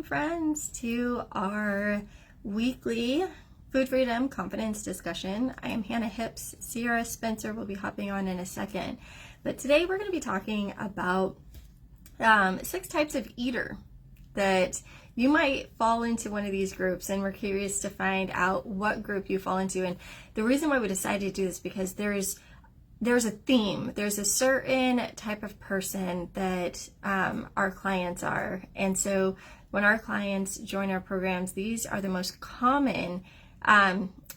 friends, to our weekly Food Freedom Confidence discussion. I am Hannah Hips. Sierra Spencer will be hopping on in a second. But today we're going to be talking about 6 types of eater that you might fall into one of these groups, and we're curious to find out what group you fall into. And the reason why we decided to do this because there's a theme. There's a certain type of person that our clients are. And so when our clients join our programs, these are the most common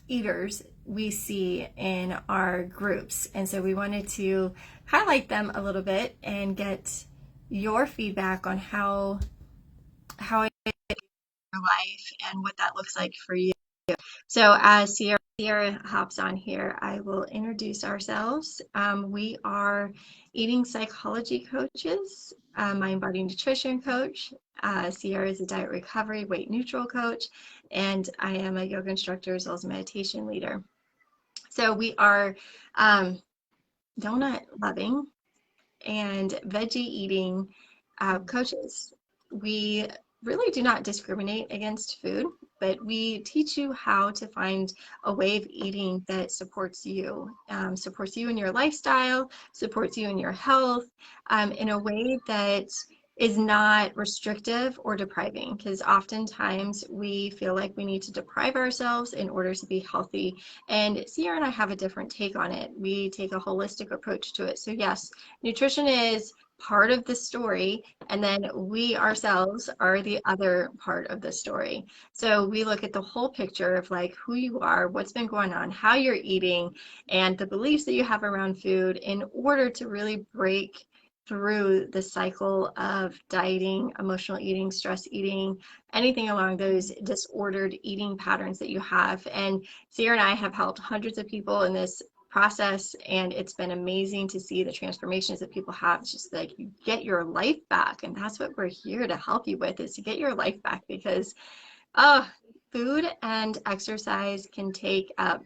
eaters we see in our groups. And so we wanted to highlight them a little bit and get your feedback on how it is in your life and what that looks like for you. So as Sierra hops on here, I will introduce ourselves. We are eating psychology coaches. I'm body nutrition coach. Sierra is a diet recovery, weight neutral coach, and I am a yoga instructor as well as a meditation leader. So we are donut loving and veggie eating coaches. We really do not discriminate against food, but we teach you how to find a way of eating that supports you in your lifestyle, supports you in your health, in a way that is not restrictive or depriving, because oftentimes we feel like we need to deprive ourselves in order to be healthy. And Sierra and I have a different take on it. We take a holistic approach to it. So yes, nutrition is part of the story, and then we ourselves are the other part of the story. So we look at the whole picture of like who you are, what's been going on, how you're eating, and the beliefs that you have around food in order to really break through the cycle of dieting, emotional eating, stress eating, anything along those disordered eating patterns that you have. And Sierra and I have helped hundreds of people in this process, and it's been amazing to see the transformations that people have. It's just like you get your life back, and that's what we're here to help you with, is to get your life back, because food and exercise can take up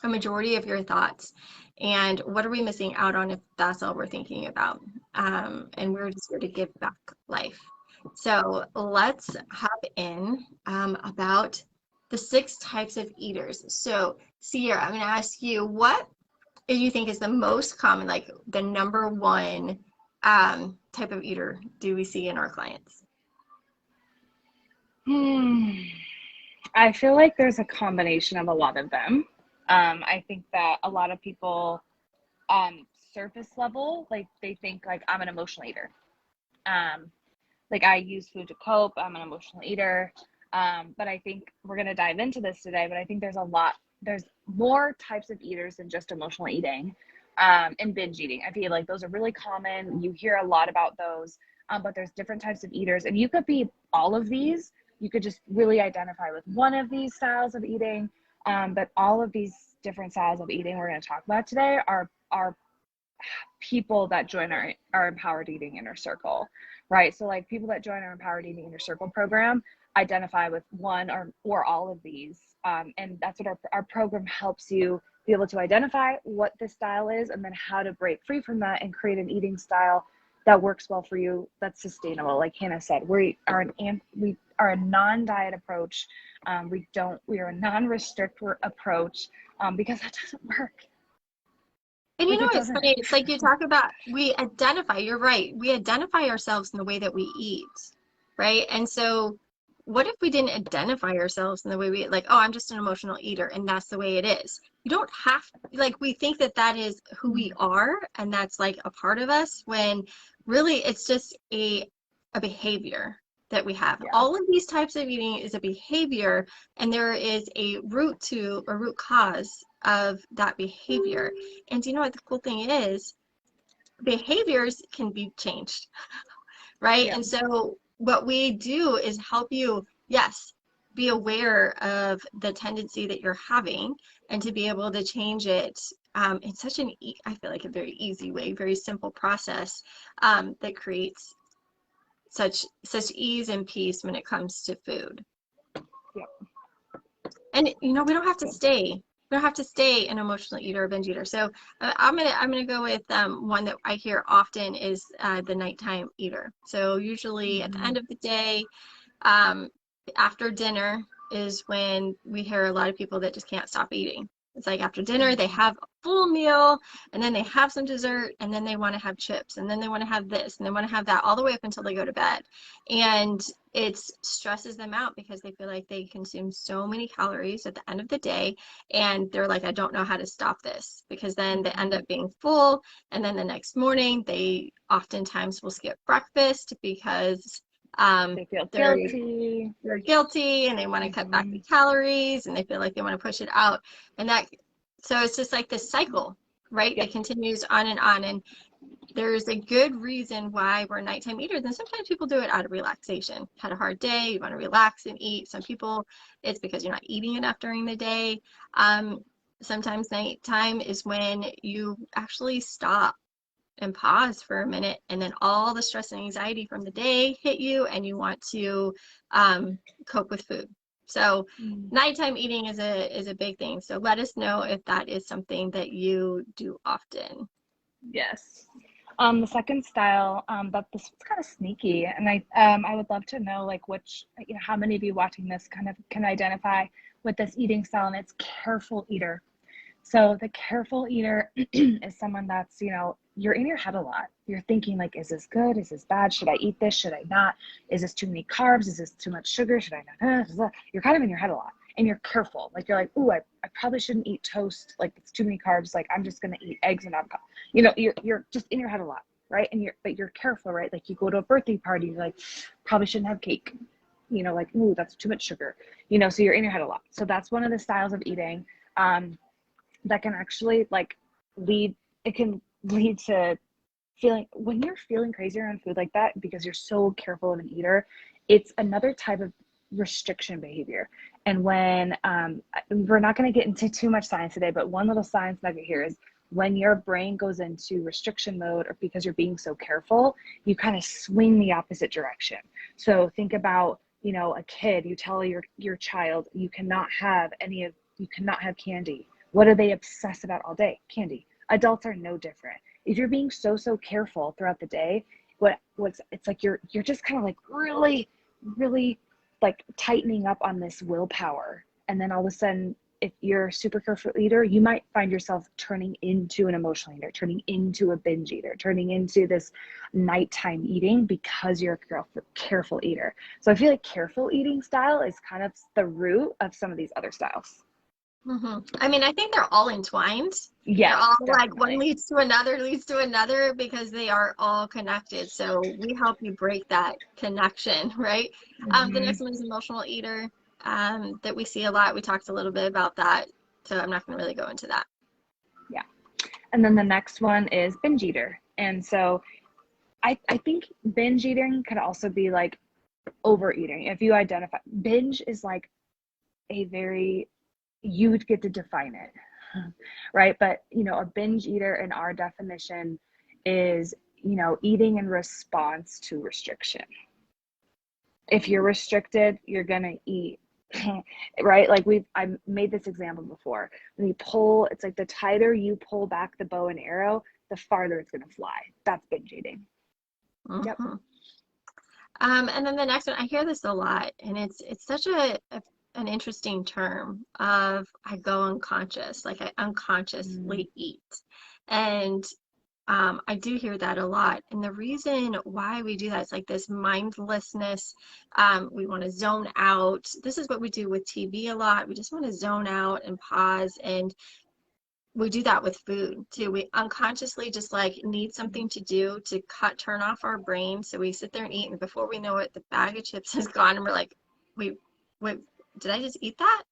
a majority of your thoughts. And what are we missing out on if that's all we're thinking about? And we're just here to give back life. So let's hop in about the 6 types of eaters. So Sierra, I'm going to ask you, what do you think is the most common, like the number one type of eater do we see in our clients? I feel like there's a combination of a lot of them. I think that a lot of people surface level, like they think like I'm an emotional eater. Like I use food to cope. I'm an emotional eater. But I think we're going to dive into this today, but I think there's more types of eaters than just emotional eating, and binge eating. I feel like those are really common. You hear a lot about those, but there's different types of eaters, and you could be all of these. You could just really identify with one of these styles of eating. But all of these different styles of eating we're going to talk about today are people that join our Empowered Eating Inner Circle, right? So like people that join our Empowered Eating Inner Circle program identify with one or all of these. And that's what our program helps you be able to identify what this style is, and then how to break free from that and create an eating style that works well for you, that's sustainable. Like Hannah said, we are a non-diet approach. We are a non-restrict approach, because that doesn't work. And you know, it's funny, it's like you talk about, you're right, we identify ourselves in the way that we eat, right? And so what if we didn't identify ourselves in the way we eat? Like, oh, I'm just an emotional eater, and that's the way it is. You don't have, like, we think that is who we are, and that's like a part of us, when really it's just a behavior that we have. Yeah. All of these types of eating is a behavior, and there is a root cause of that behavior. And you know what the cool thing is? Behaviors can be changed, right? Yeah. And so what we do is help you, yes, be aware of the tendency that you're having, and to be able to change it. It's such I feel like a very easy way, very simple process that creates such ease and peace when it comes to food. Yeah. And you know, we don't have to stay an emotional eater or binge eater. So I'm gonna go with one that I hear often is the nighttime eater. So usually at the end of the day, After dinner is when we hear a lot of people that just can't stop eating. It's like after dinner, they have a full meal and then they have some dessert and then they want to have chips and then they want to have this and they want to have that all the way up until they go to bed. And it stresses them out because they feel like they consume so many calories at the end of the day. And they're like, I don't know how to stop this, because then they end up being full. And then the next morning, they oftentimes will skip breakfast because They feel they're guilty. guilty and they want to cut back the calories and they feel like they want to push it out. And that, so it's just like this cycle, right? Yep. That continues on and on. And there's a good reason why we're nighttime eaters. And sometimes people do it out of relaxation. Had a hard day, you want to relax and eat. Some people, it's because you're not eating enough during the day. Sometimes nighttime is when you actually stop and pause for a minute, and then all the stress and anxiety from the day hit you and you want to cope with food. So nighttime eating is a big thing. So let us know if that is something that you do often. Yes. The second style, but this is kind of sneaky, and I would love to know like which, you know, how many of you watching this kind of can identify with this eating style, and it's careful eater. So the careful eater is someone that's, you know, you're in your head a lot. You're thinking like, is this good? Is this bad? Should I eat this? Should I not? Is this too many carbs? Is this too much sugar? Should I not? You're kind of in your head a lot, and you're careful. Like you're like, ooh, I probably shouldn't eat toast. Like it's too many carbs. Like I'm just going to eat eggs and avocado. You know, you're just in your head a lot, right? And but you're careful, right? Like you go to a birthday party, you're like, probably shouldn't have cake. You know, like, ooh, that's too much sugar. You know, so you're in your head a lot. So that's one of the styles of eating. That can actually like lead to feeling, when you're feeling crazy around food like that because you're so careful of an eater, it's another type of restriction behavior. And when we're not going to get into too much science today, but one little science nugget here is when your brain goes into restriction mode, or because you're being so careful, you kind of swing the opposite direction. So think about, you know, a kid, you tell your child you cannot have candy. What do they obsess about all day? Candy. Adults are no different. If you're being so careful throughout the day, it's like you're just kind of like really like tightening up on this willpower. And then all of a sudden, if you're a super careful eater, you might find yourself turning into an emotional eater, turning into a binge eater, turning into this nighttime eating because you're a careful eater. So I feel like careful eating style is kind of the root of some of these other styles. I mean, I think they're all entwined. Yeah, they're all definitely. like one leads to another because they are all connected. So we help you break that connection, right? The next one is emotional eater, that we see a lot. We talked a little bit about that, so I'm not going to really go into that. Yeah. And then the next one is binge eater. And so I think binge eating could also be like overeating. If you identify, binge is like you would get to define it, right? But, you know, a binge eater in our definition is, you know, eating in response to restriction. If you're restricted, you're going to eat, right? Like I made this example before. When you pull, it's like the tighter you pull back the bow and arrow, the farther it's going to fly. That's binge eating. Yep. And then the next one, I hear this a lot, and it's such an interesting term of I go unconscious, like I unconsciously eat. And I do hear that a lot. And the reason why we do that is like this mindlessness. We want to zone out. This is what we do with TV a lot. We just want to zone out and pause. And we do that with food too. We unconsciously just like need something to do to turn off our brain. So we sit there and eat. And before we know it, the bag of chips is gone. And we're like, wait, did I just eat that?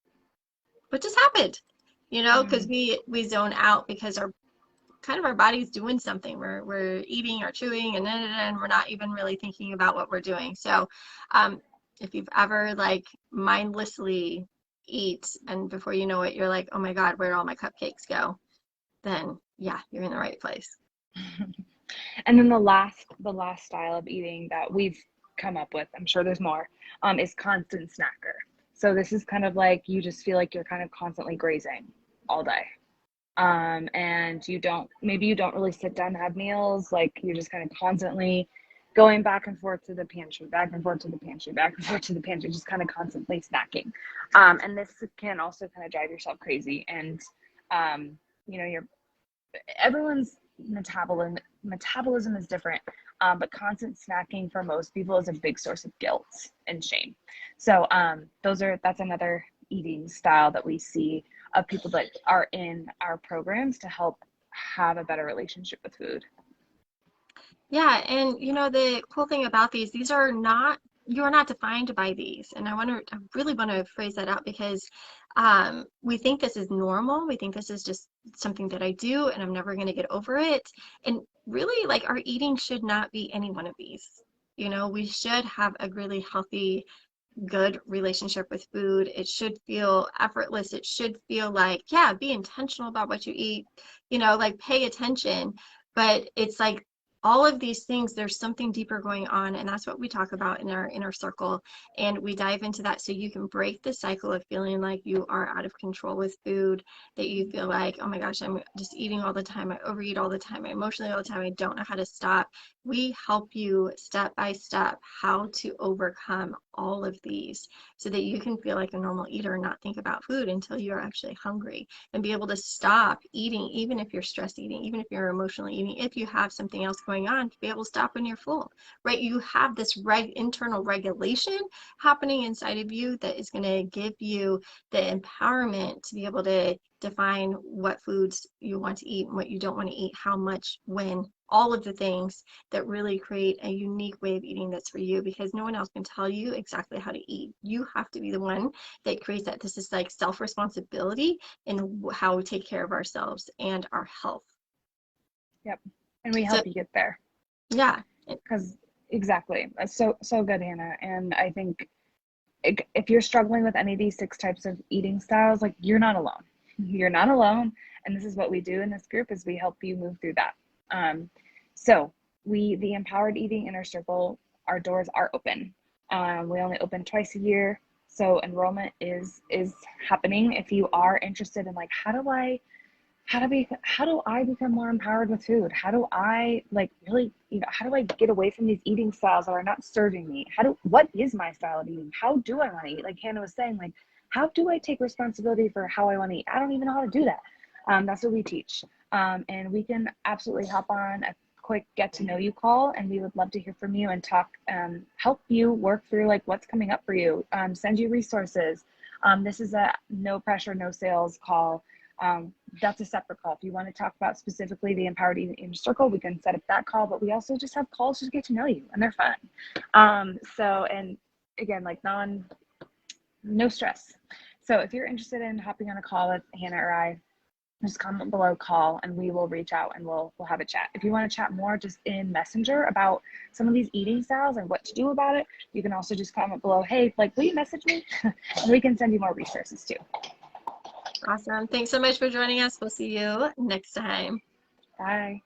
What just happened? You know, because we zone out because our body's doing something. We're eating or chewing and we're not even really thinking about what we're doing. So if you've ever like mindlessly eat and before you know it, you're like, oh my God, where'd all my cupcakes go? Then yeah, you're in the right place. And then the last style of eating that we've come up with, I'm sure there's more, is constant snacker. So this is kind of like you just feel like you're kind of constantly grazing all day. And maybe you don't really sit down to have meals, like you're just kind of constantly going back and forth to the pantry, back and forth to the pantry, back and forth to the pantry, just kind of constantly snacking. And this can also kind of drive yourself crazy. And, you know, everyone's metabolism is different, but constant snacking for most people is a big source of guilt and shame. So that's another eating style that we see of people that are in our programs to help have a better relationship with food. Yeah, and you know the cool thing about these are not, you are not defined by these. And I really want to phrase that out because we think this is normal. We think this is just something that I do and I'm never going to get over it. And really, like, our eating should not be any one of these. You know, we should have a really healthy, good relationship with food. It should feel effortless. It should feel like, yeah, be intentional about what you eat, you know, like pay attention. But it's like all of these things, there's something deeper going on, and that's what we talk about in our inner circle. And we dive into that so you can break the cycle of feeling like you are out of control with food, that you feel like, oh my gosh, I'm just eating all the time, I overeat all the time, I emotionally all the time, I don't know how to stop. We help you step by step how to overcome all of these so that you can feel like a normal eater and not think about food until you're actually hungry, and be able to stop eating even if you're stress eating, even if you're emotionally eating, if you have something else going on, to be able to stop when you're full, right? You have this internal regulation happening inside of you that is going to give you the empowerment to be able to define what foods you want to eat and what you don't want to eat, how much, when, all of the things that really create a unique way of eating that's for you, because no one else can tell you exactly how to eat. You have to be the one that creates that. This is like self-responsibility in how we take care of ourselves and our health. Yep. And we help you get there. Yeah. Because exactly. That's so good, Hannah. And I think if you're struggling with any of these 6 types of eating styles, like, you're not alone. You're not alone. And this is what we do in this group, is we help you move through that. So the Empowered Eating Inner Circle, our doors are open. We only open twice a year. So enrollment is happening. If you are interested in, like, how do I become more empowered with food? How do I, like, really, you know, how do I get away from these eating styles that are not serving me? What is my style of eating? How do I want to eat? Like Hannah was saying, like, how do I take responsibility for how I want to eat? I don't even know how to do that. That's what we teach. And we can absolutely hop on a quick get to know you call, and we would love to hear from you and talk, help you work through, like, what's coming up for you, send you resources. This is a no pressure, no sales call. That's a separate call. If you want to talk about specifically the Empowered Eating Inner Circle, we can set up that call, but we also just have calls to get to know you, and they're fun. And again, like, no stress. So if you're interested in hopping on a call with Hannah or I, just comment below, call, and we will reach out and we'll have a chat. If you want to chat more just in Messenger about some of these eating styles and what to do about it, you can also just comment below, hey, like, will you message me? And we can send you more resources too. Awesome. Thanks so much for joining us. We'll see you next time. Bye.